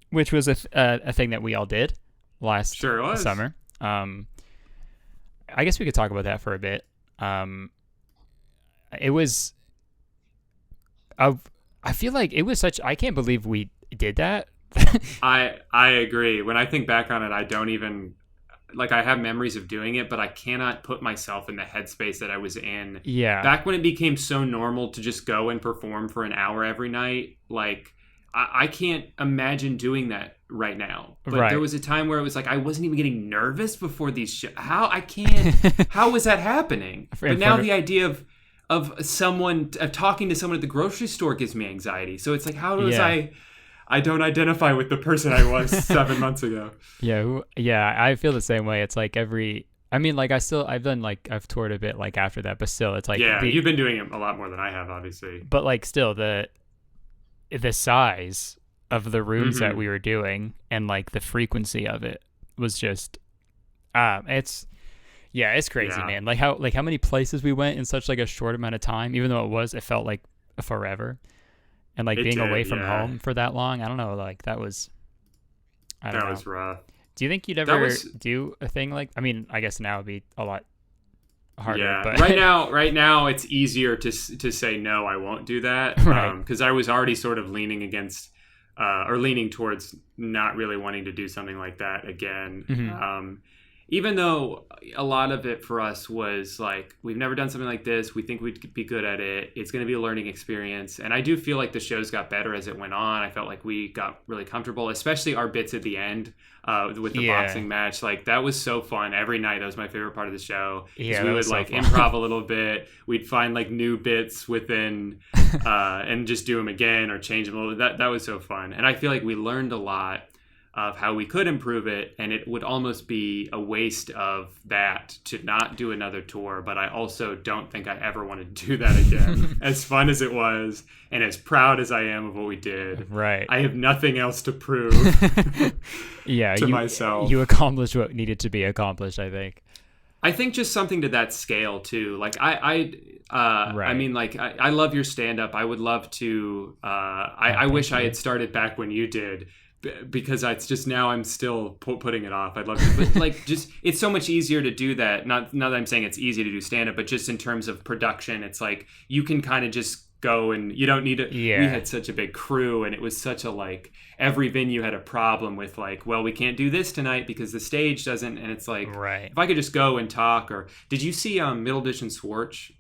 Which was a thing that we all did last summer. I guess we could talk about that for a bit. It was. I feel like it was I can't believe we did that.
I agree. When I think back on it, I don't even I have memories of doing it, but I cannot put myself in the headspace that I was in.
Yeah.
Back when it became so normal to just go and perform for an hour every night, I can't imagine doing that right now. But there was a time where it was I wasn't even getting nervous before these shows. How was that happening? But now the idea of talking to someone at the grocery store gives me anxiety. So it's how was I don't identify with the person I was 7 months ago.
Yeah, I feel the same way. It's I've done I've toured a bit after that, but still it's
you've been doing it a lot more than I have, obviously.
But still the size of the rooms that we were doing and the frequency of it was just it's crazy, man. How many places we went in such a short amount of time, even though it felt like forever. And being away from home for that long, I don't know, that was
that was rough.
Do you think you'd ever do a thing I guess now would be a lot harder.
Yeah,
but
right now it's easier to say no, I won't do that, because I was already sort of leaning against or leaning towards not really wanting to do something like that again.
Mm-hmm.
Even though a lot of it for us was we've never done something like this. We think we'd be good at it. It's going to be a learning experience. And I do feel like the shows got better as it went on. I felt like we got really comfortable, especially our bits at the end with the boxing match. That was so fun every night. That was my favorite part of the show.
Yeah,
we would improv a little bit. We'd find new bits within and just do them again or change them a little bit. That was so fun. And I feel like we learned a lot of how we could improve it, and it would almost be a waste of that to not do another tour. But I also don't think I ever want to do that again. As fun as it was, and as proud as I am of what we did,
right? I
have nothing else to prove. To myself.
You accomplished what needed to be accomplished, I think.
I think just something to that scale too. I mean, I love your stand-up. I would love to. I wish I had started back when you did. Because it's just now I'm still putting it off. I'd love to, but it's so much easier to do that. Not that I'm saying it's easy to do stand-up, but just in terms of production, it's you can kind of just go and you don't need to. Yeah. We had such a big crew, and it was such a every venue had a problem with we can't do this tonight because the stage doesn't, and it's
right.
If I could just go and talk. Or did you see Middleditch and Schwartz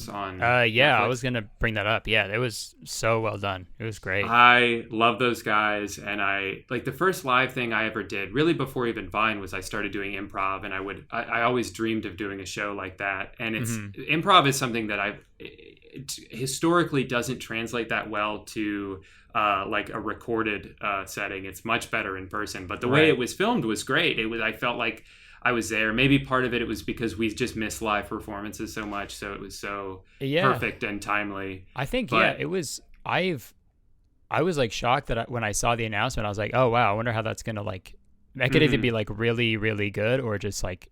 on
Netflix? I was gonna bring that up. Yeah, it was so well done. It was great.
I love those guys, and I the first live thing I ever did really before even Vine was I started doing improv, and I always dreamed of doing a show like that. And it's improv is something that it historically doesn't translate that well to a recorded setting. It's much better in person, but the way it was filmed was great. I felt like I was there. Maybe part of it was because we just miss live performances so much, so it was so perfect and timely.
I think it was. I was shocked that when I saw the announcement, I was like, oh wow, I wonder how that's gonna that could either be like really, really good or just like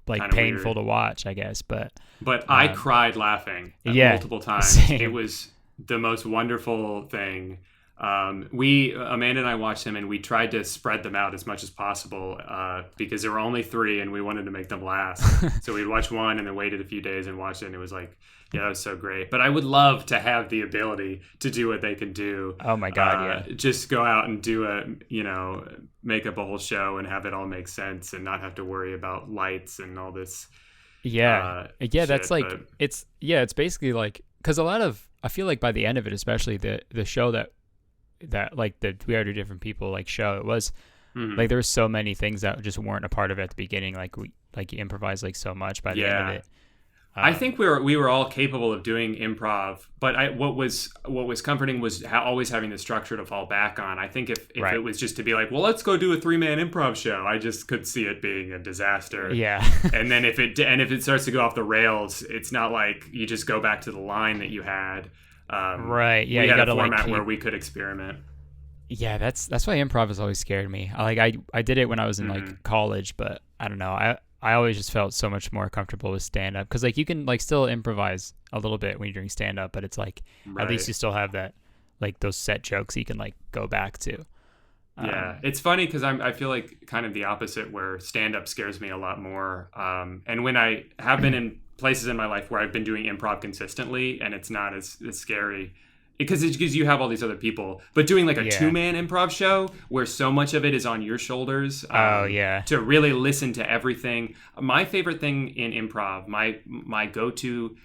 Kinda
painful
weird
to watch, I guess. But
I cried laughing multiple times.
Same.
It was the most wonderful thing. Amanda and I watched them, and we tried to spread them out as much as possible because there were only 3 and we wanted to make them last. So we'd watch one and then waited a few days and watch it, and it was like, yeah, that was so great. But I would love to have the ability to do what they can do.
Oh my God, yeah.
Just go out and make up a whole show and have it all make sense and not have to worry about lights and all this.
Yeah.
Shit,
that's like, it's basically like, because I feel like by the end of it, especially the show that like the 300 different people like show, it was like there were so many things that just weren't a part of it at the beginning. Like you improvise like so much by the end of it.
I think we were all capable of doing improv, but what was comforting was always having the structure to fall back on. I think if it was just to be like, well, let's go do a 3-man improv show, I just could see it being a disaster.
Yeah.
And then if it starts to go off the rails, it's not like you just go back to the line that you had.
Right. Yeah.
We
you
had
gotta
a format
like
where we could experiment.
Yeah, that's why improv has always scared me. I did it when I was in like college, but I don't know. I always just felt so much more comfortable with stand-up because like you can like still improvise a little bit when you're doing stand-up, but it's like at least you still have that like those set jokes you can like go back to.
Yeah, it's funny because I feel like kind of the opposite, where stand-up scares me a lot more. And when I have been in places in my life where I've been doing improv consistently and it's not as scary, because you have all these other people, but doing like a 2-man improv show where so much of it is on your shoulders. To really listen to everything. My favorite thing in improv, my go-to,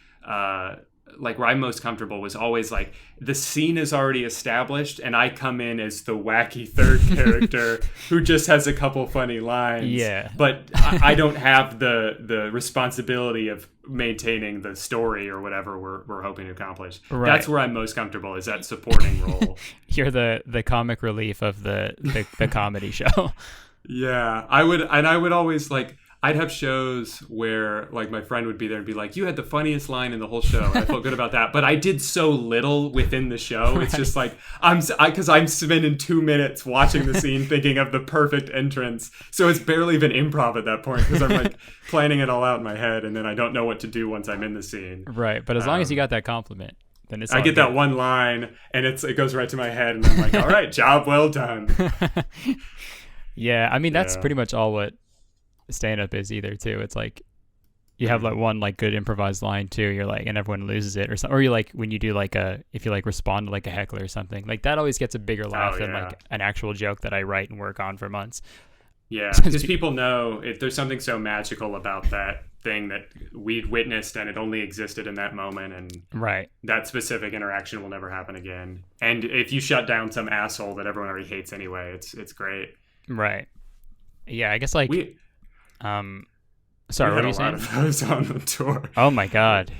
like where I'm most comfortable, was always like the scene is already established and I come in as the wacky third character who just has a couple funny lines.
Yeah.
But I don't have the responsibility of maintaining the story or whatever we're hoping to accomplish. Right. That's where I'm most comfortable, is that supporting role.
You're the comic relief of the comedy show.
Yeah. I would always like, I'd have shows where like my friend would be there and be like, you had the funniest line in the whole show. And I felt good about that. But I did so little within the show. It's just like, because I'm spending 2 minutes watching the scene thinking of the perfect entrance. So it's barely even improv at that point because I'm like planning it all out in my head. And then I don't know what to do once I'm in the scene.
Right. But as long as you got that compliment, then it's
I get that one line and it goes right to my head. And I'm like, all right, job well done.
Yeah. I mean, that's pretty much all what stand-up is either too. It's like you have like one like good improvised line too, you're like, and everyone loses it, or you like when you do like if you like respond to like a heckler or something, like that always gets a bigger laugh than like an actual joke that I write and work on for months.
Yeah, because people know there's something so magical about that thing that we'd witnessed and it only existed in that moment, and that specific interaction will never happen again. And if you shut down some asshole that everyone already hates anyway, it's great.
Right. Yeah, I guess like sorry,
we
what
had
are you
a
saying?
lot of those on the tour.
Oh my God.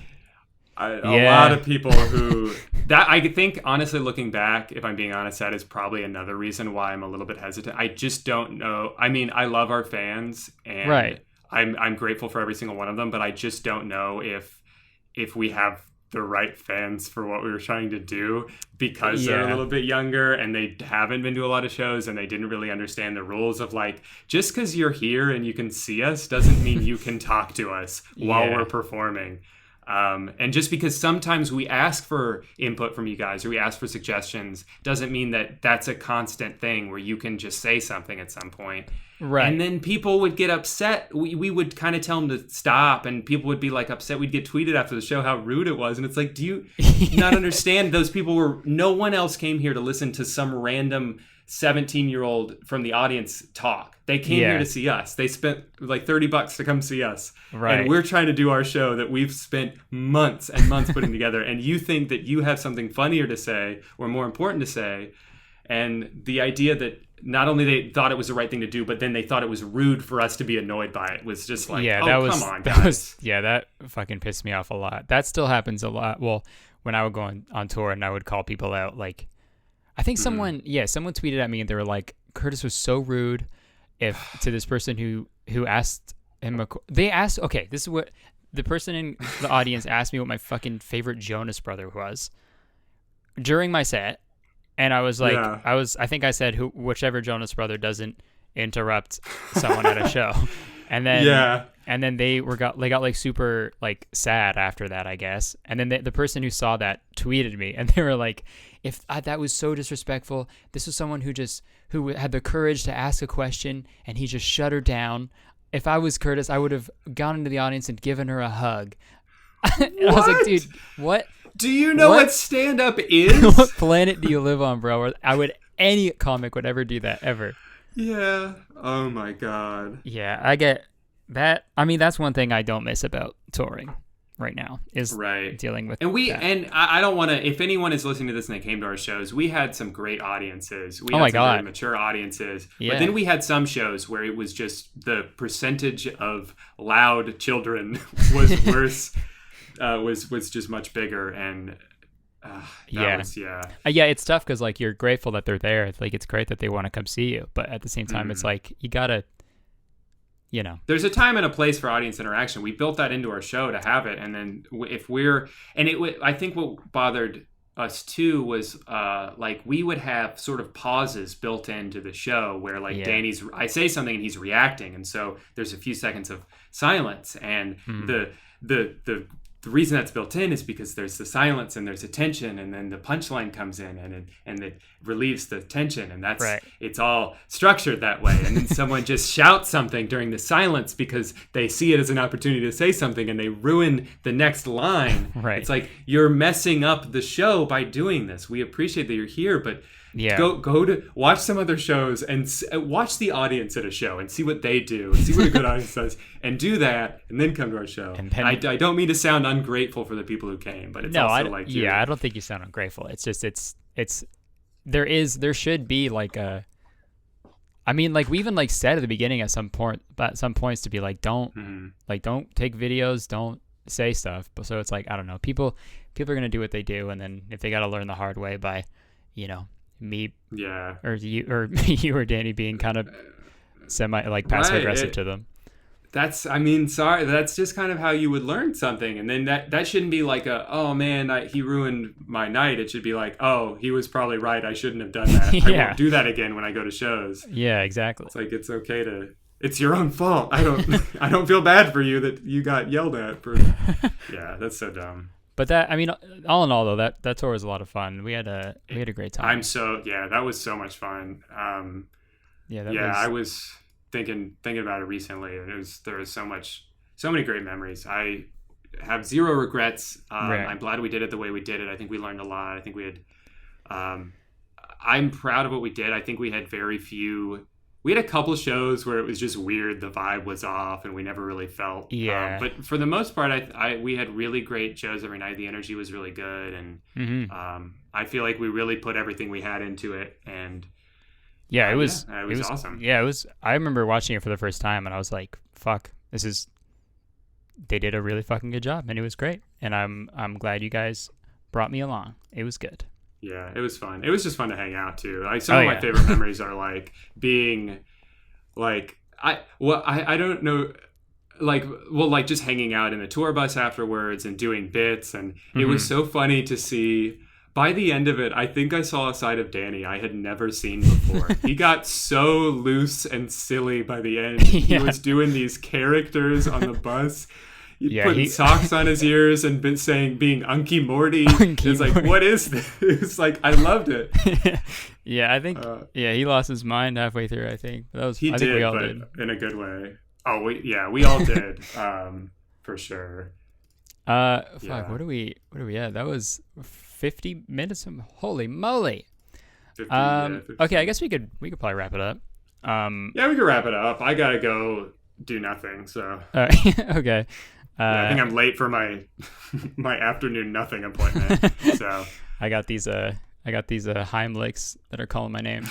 A lot of people who that I think, honestly, looking back, if I'm being honest, that is probably another reason why I'm a little bit hesitant. I just don't know. I mean, I love our fans and I'm grateful for every single one of them, but I just don't know if we have the right fans for what we were trying to do, because they're a little bit younger and they haven't been to a lot of shows and they didn't really understand the rules of like, just because you're here and you can see us doesn't mean you can talk to us while we're performing. And just because sometimes we ask for input from you guys or we ask for suggestions doesn't mean that that's a constant thing where you can just say something at some point. Right. And then people would get upset. We would kind of tell them to stop, and people would be like upset. We'd get tweeted after the show how rude it was. And it's like, do you not understand? Those people no one else came here to listen to some random 17-year-old from the audience talk. They came here to see us. They spent like $30 to come see us. Right. And we're trying to do our show that we've spent months and months putting together. And you think that you have something funnier to say or more important to say. And the idea that not only they thought it was the right thing to do, but then they thought it was rude for us to be annoyed by it was just like, come on, guys.
That fucking pissed me off a lot. That still happens a lot. Well, when I would go on tour and I would call people out, like, I think someone tweeted at me and they were like, Curtis was so rude to this person who asked him this is what the person in the audience asked me what my fucking favorite Jonas brother was during my set. And I was like, I think I said whichever Jonas brother doesn't interrupt someone at a show, and then they got like super like sad after that, I guess. And then the person who saw that tweeted me, and they were like, "If that was so disrespectful, this was someone who had the courage to ask a question, and he just shut her down. If I was Curtis, I would have gone into the audience and given her a hug." I was like, dude, what?
Do you know what stand-up is?
What planet do you live on, bro? Any comic would ever do that, ever.
Yeah. Oh my God.
Yeah, I get that. I mean, that's one thing I don't miss about touring right now is dealing with that.
And I don't want to, if anyone is listening to this and they came to our shows, we had some great audiences. We
had
some
God.
very mature audiences.
Yeah.
But then we had some shows where it was just the percentage of loud children was worse. Was just much bigger, and
it's tough because like you're grateful that they're there. It's like it's great that they want to come see you, but at the same time, it's like you gotta, there's
a time and a place for audience interaction. We built that into our show to have it, and then I think what bothered us too was like we would have sort of pauses built into the show where like I say something and he's reacting, and so there's a few seconds of silence, and the reason that's built in is because there's the silence and there's a tension, and then the punchline comes in and it relieves the tension, and that's it's all structured that way. And then someone just shouts something during the silence because they see it as an opportunity to say something, and they ruin the next line.
Right.
It's like you're messing up the show by doing this. We appreciate that you're here, but go to watch some other shows and watch the audience at a show and see what they do and see what a good audience does, and do that, and then come to our show. And then, I don't mean to sound ungrateful for the people who came, but it's also like
I don't think you sound ungrateful. It's just there should be like a. I mean, like we even like said at the beginning at some points to be like don't take videos, don't say stuff. But so it's like I don't know, people are gonna do what they do, and then if they got to learn the hard way by, me or you or Danny being kind of semi like passive aggressive to them.
That's just kind of how you would learn something, and then that shouldn't be like oh man, he ruined my night. It should be like, oh, he was probably right, I shouldn't have done that. I won't do that again when I go to shows.
Yeah, exactly.
It's like it's okay it's your own fault. I don't feel bad for you that you got yelled at for. Yeah, that's so dumb.
But that, I mean, all in all, though, that tour was a lot of fun. We had a great time.
That was so much fun. I was thinking about it recently, and there was so many great memories. I have zero regrets. I'm glad we did it the way we did it. I think we learned a lot. I think we had. I'm proud of what we did. I think we had very few. We had a couple shows where it was just weird. The vibe was off, and we never really felt.
Yeah.
But for the most part, we had really great shows every night. The energy was really good, and I feel like we really put everything we had into it. And
it was
awesome.
Yeah, it was. I remember watching it for the first time, and I was like, "Fuck, they did a really fucking good job, and it was great." And I'm glad you guys brought me along. It was good.
Yeah, it was fun. It was just fun to hang out too. Like some of my favorite memories are like being like I don't know, like just hanging out in the tour bus afterwards and doing bits, and it was so funny to see. By the end of it, I think I saw a side of Danny I had never seen before. He got so loose and silly by the end. He was doing these characters on the bus. Putting socks on his ears and being Unky Morty. It's like, what is this? It's like, I loved it.
I think, he lost his mind halfway through, I think. I think we all did.
In a good way. Oh, we all did, for sure.
What are we at? That was 50 minutes. Holy moly.
50, 50.
Okay, I guess we could probably wrap it up.
We could wrap it up. I gotta go do nothing, so.
Okay.
I think I'm late for my afternoon nothing appointment. So
I got these Heimlichs that are calling my name.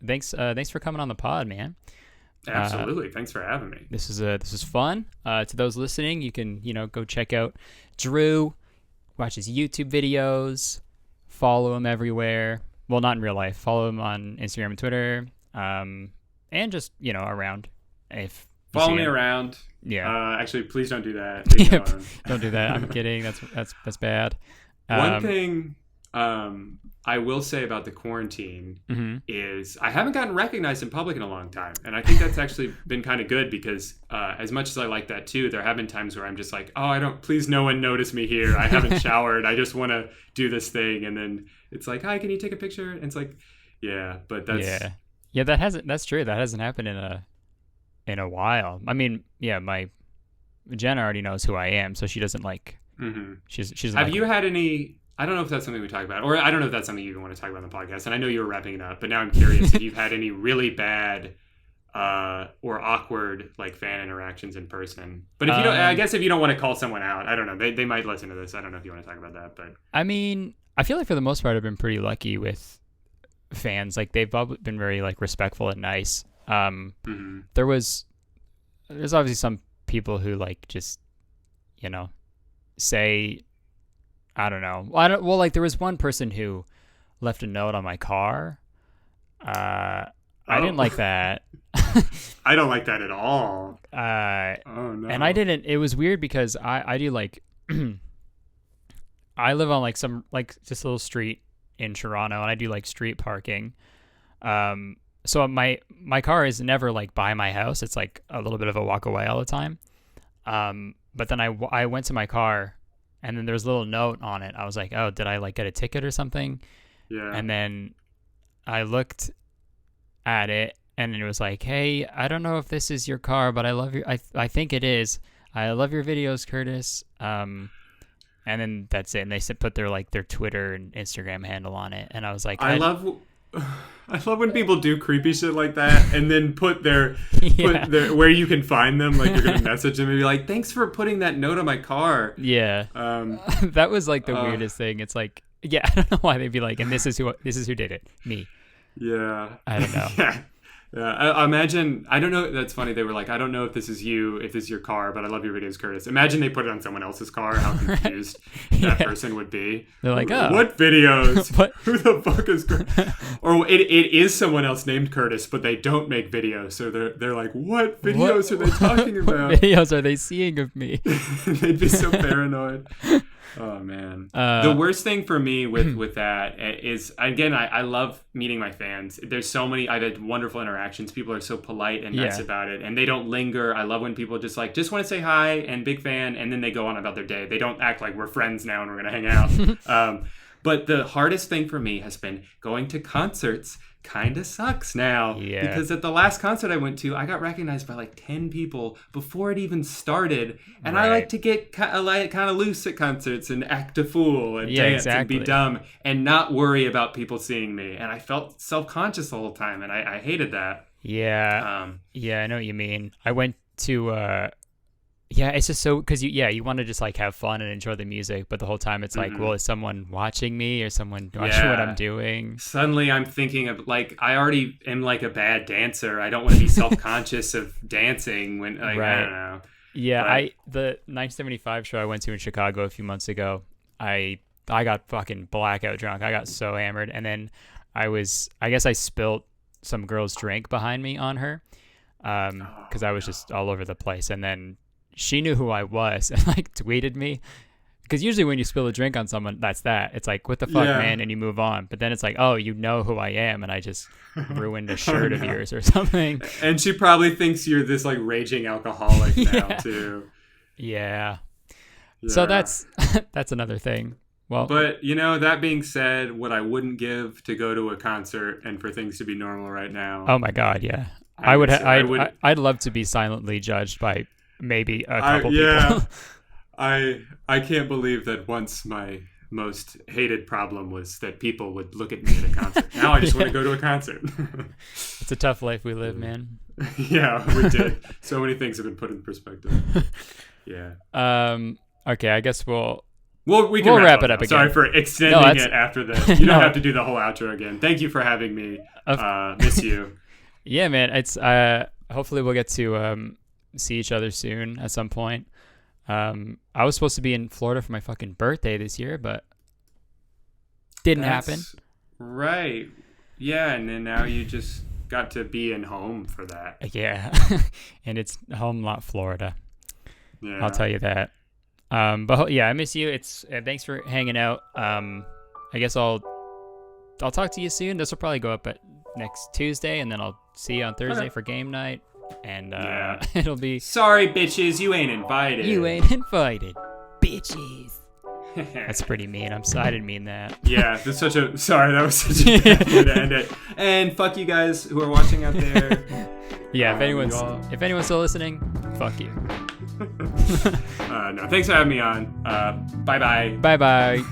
Thanks for coming on the pod, man.
Absolutely. Thanks for having me.
This is fun. To those listening, you can go check out Drew, watch his YouTube videos, follow him everywhere. Well, not in real life. Follow him on Instagram and Twitter, and just around. If
follow me around, actually, please don't do that.
Don't do that. I'm kidding. That's bad.
One thing I will say about the quarantine
Mm-hmm.
is I haven't gotten recognized in public in a long time. And I think that's actually been kind of good because as much as I like that too, there have been times where I'm just like, oh, please no one notice me here. I haven't showered. I just want to do this thing. And then it's like, hi, can you take a picture? And it's like, yeah, but that's...
Yeah, that's true. That hasn't happened in a while. I mean, yeah, my Jen already knows who I am, so she doesn't like, she's
Have
like,
you had any... I don't know if that's something we talk about, or I don't know if that's something you even want to talk about on the podcast. And I know you were wrapping it up, but now I'm curious if you've had any really bad or awkward like fan interactions in person. But if you don't, I guess if you don't want to call someone out, I don't know. They might listen to this. I don't know if you want to talk about that, but
I mean, I feel like for the most part, I've been pretty lucky with fans. Like they've been very like respectful and nice. There's obviously some people who like just, say, I don't know. Well, like there was one person who left a note on my car. I didn't like that.
I don't like that at all.
Oh no. And I didn't. It was weird because I do like. I live on like some like just a little street in Toronto, and I do like street parking. So my car is never like by my house. It's like a little bit of a walk away all the time. But then I went to my car. And then there's a little note on it. I was like, oh, did I like get a ticket or something?
Yeah.
And then I looked at it and it was like, hey, I don't know if this is your car, but I love your, I think it is. I love your videos, Curtis. And then that's it. And they put their Twitter and Instagram handle on it. And I was like,
I love when people do creepy shit like that and then put their where you can find them, like you're gonna message them and be like, thanks for putting that note on my car.
Yeah. That was like the weirdest thing. It's like, yeah, I don't know why they'd be like, and this is who did it, me.
Yeah.
I don't know.
Yeah, I imagine, I don't know, that's funny. They were like, I don't know if this is you, if this is your car, but I love your videos, Curtis. Imagine they put it on someone else's car, how confused that person would be.
They're like, oh.
What videos?
What?
Who the fuck is Curtis? Or it is someone else named Curtis, but they don't make videos. So they're like, what videos are they talking about?
What videos are they seeing of me?
They'd be so paranoid. Oh man. The worst thing for me with that is, again, I love meeting my fans. There's so many, I've had wonderful interactions. People are so polite and nice about it, and they don't linger. I love when people just want to say hi and big fan, and then they go on about their day. They don't act like we're friends now and we're gonna hang out. But the hardest thing for me has been going to concerts. Kind of sucks now, because at the last concert I went to, I got recognized by like 10 people before it even started, and I like to get kind of loose at concerts and act a fool and dance and be dumb and not worry about people seeing me, and I felt self-conscious the whole time, and I hated that.
I know what you mean. I went to it's just so, because you want to just like have fun and enjoy the music, but the whole time it's like, well, is someone watching me or someone watching what I'm doing? Suddenly
I'm thinking of like, I already am like a bad dancer. I don't want to be self-conscious of dancing when like, I don't know.
Yeah, the 975 show I went to in Chicago a few months ago, I got fucking blackout drunk. I got so hammered, and then I guess I spilt some girl's drink behind me on her, because I was just all over the place, and then she knew who I was and like tweeted me, because usually when you spill a drink on someone, that's that. It's like, what the fuck, man, and you move on. But then it's like, oh, you know who I am, and I just ruined a shirt of yours or something.
And she probably thinks you're this like raging alcoholic now too.
Yeah. So that's another thing. Well,
but that being said, what I wouldn't give to go to a concert and for things to be normal right now.
Oh my God, yeah. I'd love to be silently judged by maybe a couple people.
I can't believe that once my most hated problem was that people would look at me at a concert. Now I just want to go to a concert.
It's a tough life we live, man.
Yeah, we did. So many things have been put in perspective. Yeah.
Okay, I guess we'll
wrap
it up again.
Sorry for extending it after this. You don't have to do the whole outro again. Thank you for having me. Miss you.
Yeah, man. It's hopefully we'll get to see each other soon at some point. I was supposed to be in Florida for my fucking birthday this year, but didn't happen.
Right. Yeah, and then now you just got to be in home for that.
Yeah. And it's home lot Florida.
Yeah.
I'll tell you that. But yeah, I miss you. It's thanks for hanging out. I guess I'll talk to you soon. This will probably go up at next Tuesday, and then I'll see you on Thursday for game night. And it'll be...
Sorry, bitches, you ain't invited.
You ain't invited, bitches. That's pretty mean. I didn't mean that.
Yeah, that's such a... Sorry, that was such a bad way to end it. And fuck you guys who are watching out there.
Yeah, if anyone's still listening, fuck you.
No, thanks for having me on. Bye-bye.
Bye-bye.